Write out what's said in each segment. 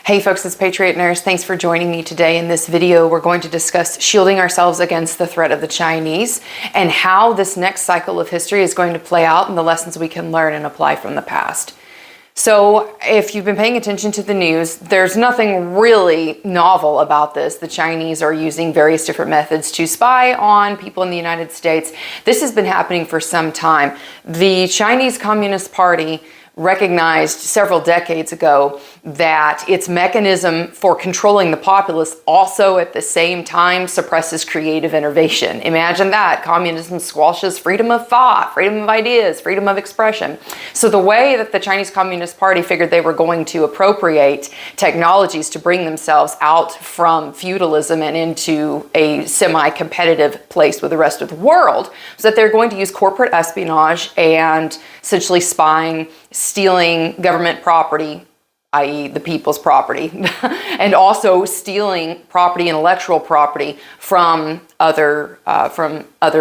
Hey folks, it's Patriot Nurse. Thanks for joining me today. In this video, we're going to discuss shielding ourselves against the threat of the Chinese and how this next cycle of history is going to play out and the lessons we can learn and apply from the past. So if you've been paying attention to the news, there's nothing really novel about this. The Chinese are using various different methods to spy on people in the United States. This has been happening for some time. The Chinese Communist Party recognized several decades ago that its mechanism for controlling the populace also at the same time suppresses creative innovation. Imagine that. Communism squashes freedom of thought, freedom of ideas, freedom of expression. So the way that the Chinese Communist Party figured they were going to appropriate technologies to bring themselves out from feudalism and into a semi-competitive place with the rest of the world was that they're going to use corporate espionage and essentially spying, stealing government property, i.e. the people's property, and also stealing property, intellectual property from other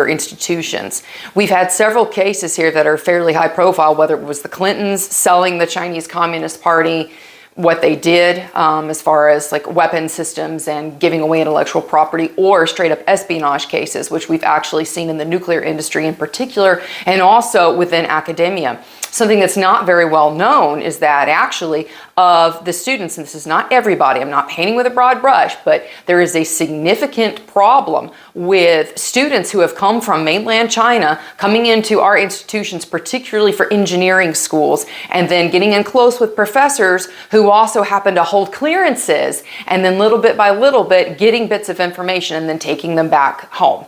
institutions. We've had several cases here that are fairly high profile, whether it was the Clintons selling the Chinese Communist Party, what they did as far as like weapon systems and giving away intellectual property, or straight up espionage cases, which we've actually seen in the nuclear industry in particular, and also within academia. Something that's not very well known is that actually of the students, and this is not everybody, I'm not painting with a broad brush, but there is a significant problem with students who have come from mainland China coming into our institutions, particularly for engineering schools, and then getting in close with professors who also happen to hold clearances, and then little bit by little bit getting bits of information and then taking them back home.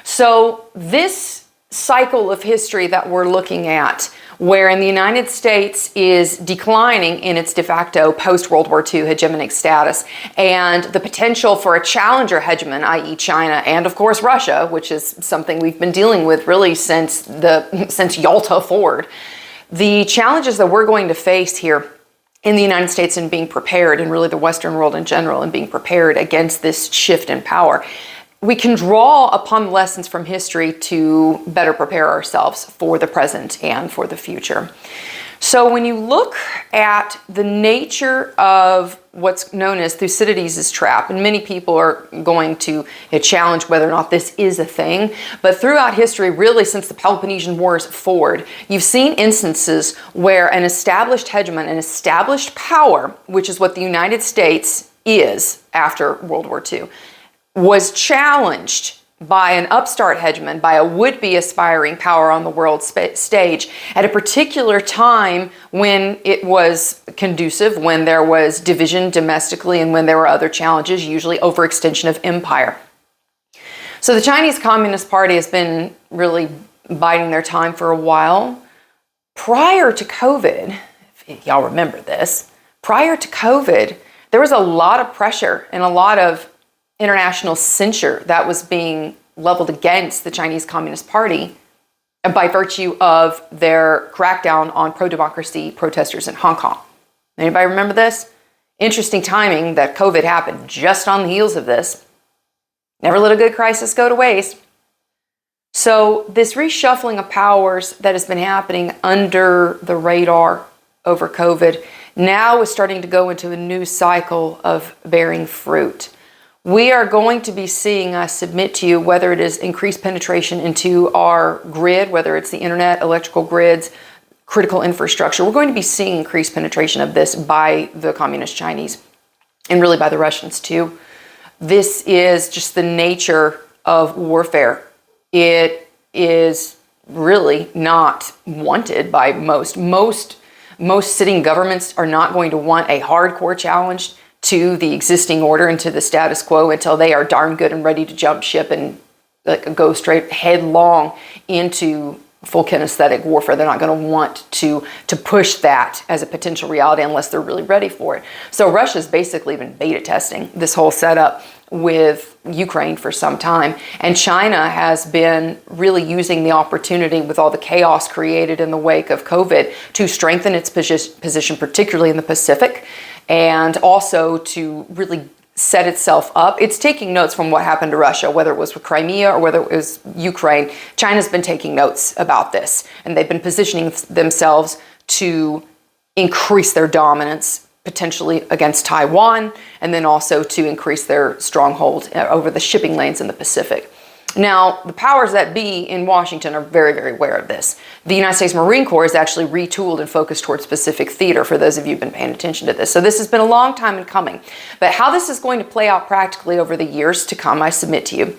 So this cycle of history that we're looking at, where in the United States is declining in its de facto post-World War II hegemonic status, and the potential for a challenger hegemon, i.e. China, and of course Russia, which is something we've been dealing with really since Yalta forward. The challenges that we're going to face here in the United States and being prepared, and really the Western world in general, and being prepared against this shift in power, we can draw upon lessons from history to better prepare ourselves for the present and for the future. So when you look at the nature of what's known as Thucydides' trap, and many people are going to challenge whether or not this is a thing, but throughout history, really since the Peloponnesian Wars forward, you've seen instances where an established hegemon, an established power, which is what the United States is after World War II, was challenged by an upstart hegemon, by a would-be aspiring power on the world stage at a particular time when it was conducive, when there was division domestically, and when there were other challenges, usually overextension of empire. So the Chinese Communist Party has been really biding their time for a while. Prior to COVID, if y'all remember this, prior to COVID, there was a lot of pressure and a lot of international censure that was being leveled against the Chinese Communist Party by virtue of their crackdown on pro-democracy protesters in Hong Kong. Anybody remember this? Interesting timing that COVID happened just on the heels of this. Never let a good crisis go to waste. So this reshuffling of powers that has been happening under the radar over COVID now is starting to go into a new cycle of bearing fruit. We are going to be seeing us submit to you whether it is increased penetration into our grid, whether it's the internet, electrical grids, critical infrastructure. We're going to be seeing increased penetration of this by the communist Chinese and really by the Russians too. This is just the nature of warfare. It is really not wanted by most. Most sitting governments are not going to want a hardcore challenge to the existing order and to the status quo until they are darn good and ready to jump ship and go straight headlong into full kinesthetic warfare. They're not going to want to push that as a potential reality unless they're really ready for it. So Russia's basically been beta testing this whole setup with Ukraine for some time, and China has been really using the opportunity with all the chaos created in the wake of COVID to strengthen its position, particularly in the Pacific, and also to really set itself up. It's taking notes from what happened to Russia, whether it was with Crimea or whether it was Ukraine. China's been taking notes about this, and they've been positioning themselves to increase their dominance, potentially against Taiwan, and then also to increase their stronghold over the shipping lanes in the Pacific. Now, the powers that be in Washington are very, very aware of this. The United States Marine Corps is actually retooled and focused towards Pacific theater, for those of you who've been paying attention to this. So this has been a long time in coming. But how this is going to play out practically over the years to come, I submit to you,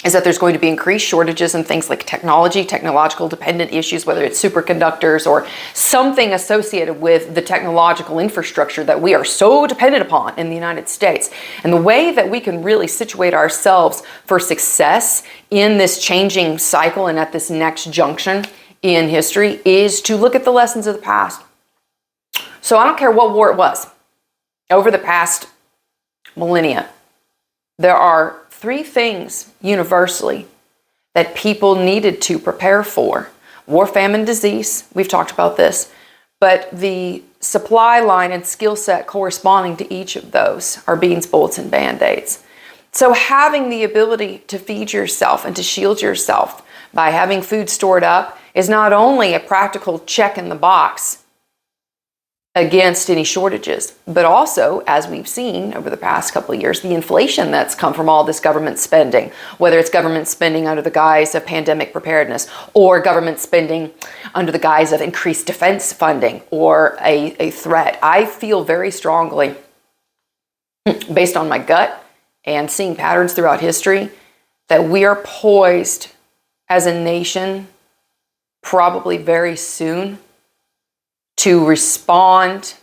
is that there's going to be increased shortages in things like technology, technological dependent issues, whether it's superconductors or something associated with the technological infrastructure that we are so dependent upon in the United States. And the way that we can really situate ourselves for success in this changing cycle and at this next junction in history is to look at the lessons of the past. So I don't care what war it was over the past millennia, there are three things universally that people needed to prepare for. War, famine, disease, we've talked about this, but the supply line and skill set corresponding to each of those are beans, bullets, and band-aids. So having the ability to feed yourself and to shield yourself by having food stored up is not only a practical check in the box against any shortages, but also, as we've seen over the past couple of years, the inflation that's come from all this government spending, whether it's government spending under the guise of pandemic preparedness or government spending under the guise of increased defense funding or a threat. I feel very strongly, based on my gut and seeing patterns throughout history, that we are poised as a nation probably very soon to respond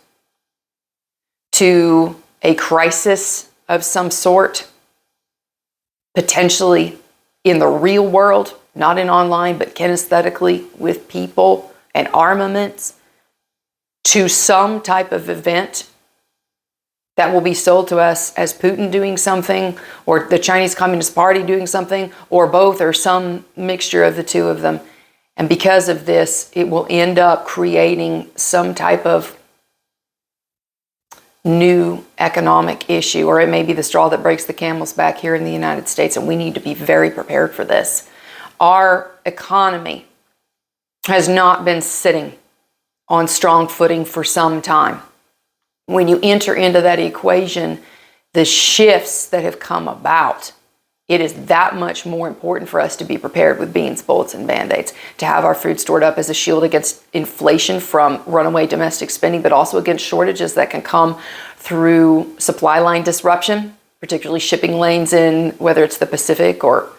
to a crisis of some sort, potentially in the real world, not in online, but kinesthetically with people and armaments, to some type of event that will be sold to us as Putin doing something, or the Chinese Communist Party doing something, or both, or some mixture of the two of them. And because of this, it will end up creating some type of new economic issue, or it may be the straw that breaks the camel's back here in the United States, and we need to be very prepared for this. Our economy has not been sitting on strong footing for some time. When you enter into that equation, the shifts that have come about, it is that much more important for us to be prepared with beans, bullets, and band-aids, to have our food stored up as a shield against inflation from runaway domestic spending, but also against shortages that can come through supply line disruption, particularly shipping lanes in, whether it's the Pacific or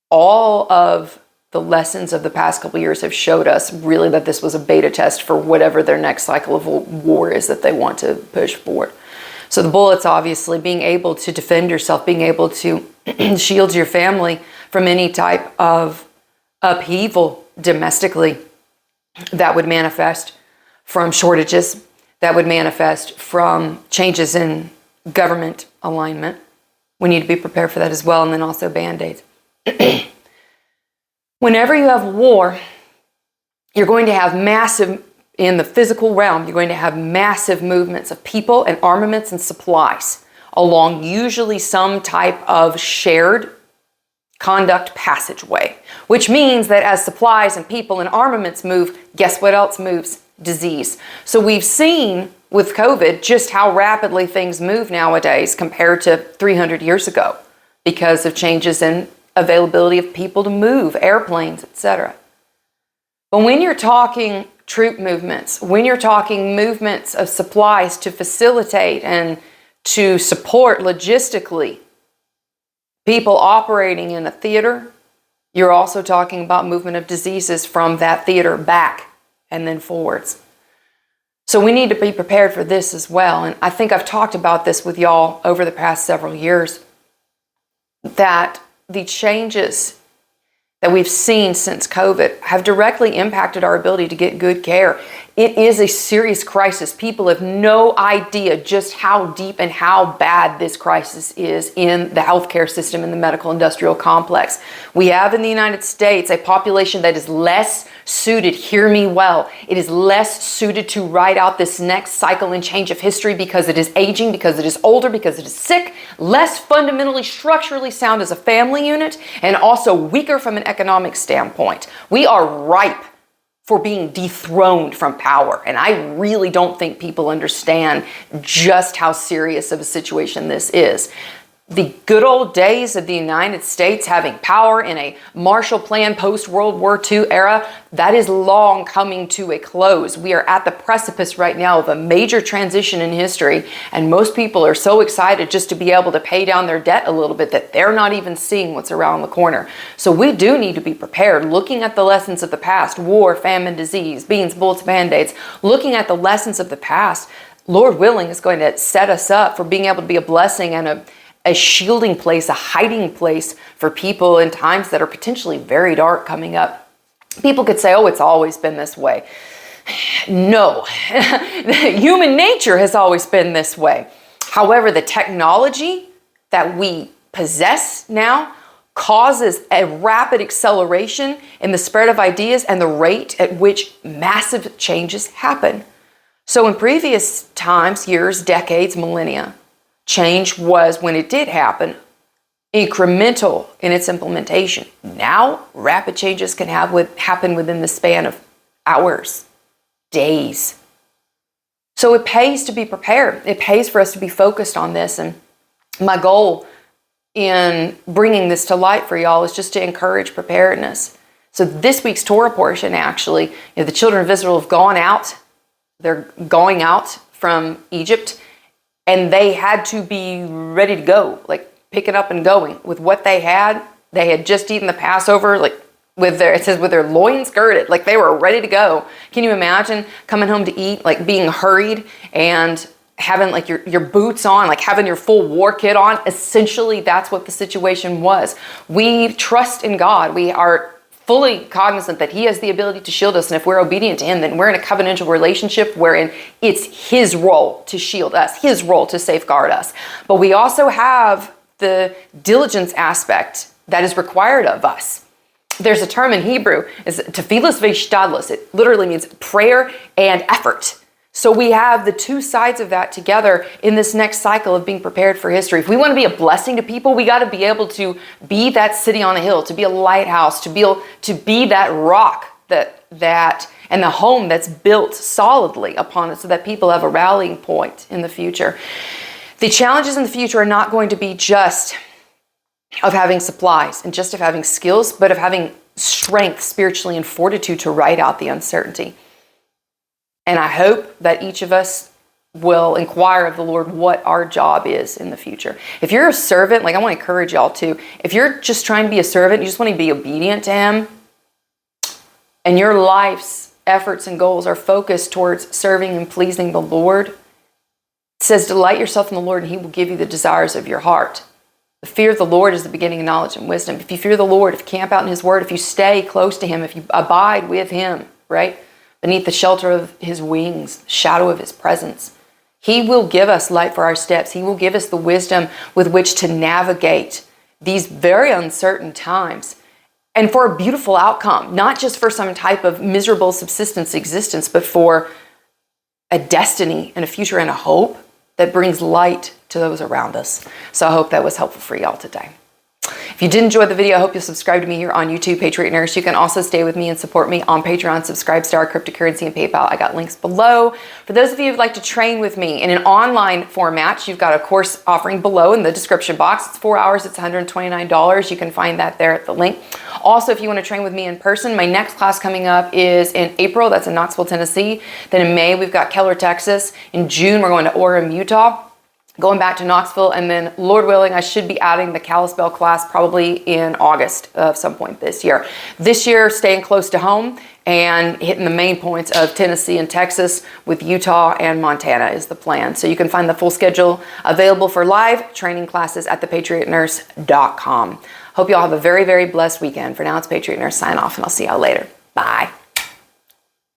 all of the lessons of the past couple of years have showed us really that this was a beta test for whatever their next cycle of war is that they want to push forward. So the bullets, obviously, being able to defend yourself, being able to shield your family from any type of upheaval domestically that would manifest from shortages, that would manifest from changes in government alignment. We need to be prepared for that as well, and then also band-aids. Whenever you have war, you're going to have massive, in the physical realm, you're going to have massive movements of people and armaments and supplies along usually some type of shared conduct passageway, which means that as supplies and people and armaments move, guess what else moves? Disease. So we've seen with COVID just how rapidly things move nowadays compared to 300 years ago because of changes in availability of people to move, airplanes, etc. But when you're talking troop movements, when you're talking movements of supplies to facilitate and to support logistically people operating in a theater, you're also talking about movement of diseases from that theater back and then forwards. So we need to be prepared for this as well. And I think I've talked about this with y'all over the past several years, that the changes that we've seen since COVID have directly impacted our ability to get good care. It is a serious crisis. People have no idea just how deep and how bad this crisis is in the healthcare system in the medical industrial complex. We have in the United States a population that is less suited, hear me well, it is less suited to ride out this next cycle and change of history because it is aging, because it is older, because it is sick, less fundamentally structurally sound as a family unit, and also weaker from an economic standpoint. We are ripe for being dethroned from power. And I really don't think people understand just how serious of a situation this is. The good old days of the United States having power in a Marshall Plan post-World War II era, that is long coming to a close. We are at the precipice right now of a major transition in history, and most people are so excited just to be able to pay down their debt a little bit that they're not even seeing what's around the corner. So we do need to be prepared, looking at the lessons of the past, war, famine, disease, beans, bullets, band-aids, looking at the lessons of the past. Lord willing is going to set us up for being able to be a blessing and a shielding place, a hiding place for people in times that are potentially very dark coming up. People could say, oh, it's always been this way. No, human nature has always been this way. However, the technology that we possess now causes a rapid acceleration in the spread of ideas and the rate at which massive changes happen. So in previous times, years, decades, millennia, change was, when it did happen, incremental in its implementation. Now, rapid changes can happen within the span of hours, days. So it pays to be prepared. It pays for us to be focused on this. And my goal in bringing this to light for y'all is just to encourage preparedness. So this week's Torah portion, actually, the children of Israel have gone out. They're going out from Egypt. And they had to be ready to go, like picking up and going with what they had. They had just eaten the Passover, like with their loins girded, like they were ready to go. Can you imagine coming home to eat, like being hurried and having like your boots on, like having your full war kit on? Essentially, that's what the situation was. We trust in God. We are fully cognizant that he has the ability to shield us. And if we're obedient to him, then we're in a covenantal relationship wherein it's his role to shield us, his role to safeguard us. But we also have the diligence aspect that is required of us. There's a term in Hebrew, is tefillas ve'ishtadlus. It literally means prayer and effort. So we have the two sides of that together in this next cycle of being prepared for history. If we want to be a blessing to people, we got to be able to be that city on a hill, to be a lighthouse, to be that rock that and the home that's built solidly upon it so that people have a rallying point in the future. The challenges in the future are not going to be just of having supplies and just of having skills, but of having strength spiritually and fortitude to ride out the uncertainty. And I hope that each of us will inquire of the Lord what our job is in the future. If you're a servant, like I want to encourage y'all too, if you're just trying to be a servant, you just want to be obedient to him, and your life's efforts and goals are focused towards serving and pleasing the Lord, it says, delight yourself in the Lord and he will give you the desires of your heart. The fear of the Lord is the beginning of knowledge and wisdom. If you fear the Lord, if you camp out in his word, if you stay close to him, if you abide with him, right? Beneath the shelter of his wings, the shadow of his presence, he will give us light for our steps. He will give us the wisdom with which to navigate these very uncertain times and for a beautiful outcome, not just for some type of miserable subsistence existence, but for a destiny and a future and a hope that brings light to those around us. So I hope that was helpful for y'all today. If you did enjoy the video, I hope you'll subscribe to me here on YouTube, Patriot Nurse. You can also stay with me and support me on Patreon, Subscribestar, cryptocurrency, and PayPal. I got links below. For those of you who'd like to train with me in an online format, you've got a course offering below in the description box. It's 4 hours. It's $129. You can find that there at the link. Also, if you want to train with me in person, my next class coming up is in April. That's in Knoxville, Tennessee. Then in May, we've got Keller, Texas. In June, we're going to Orem, Utah. Going back to Knoxville, and then Lord willing, I should be adding the Kalispell class probably in August of some point this year. This year, staying close to home and hitting the main points of Tennessee and Texas with Utah and Montana is the plan. So you can find the full schedule available for live training classes at thepatriotnurse.com. Hope you all have a very, very blessed weekend. For now, it's Patriot Nurse sign off, and I'll see y'all later. Bye.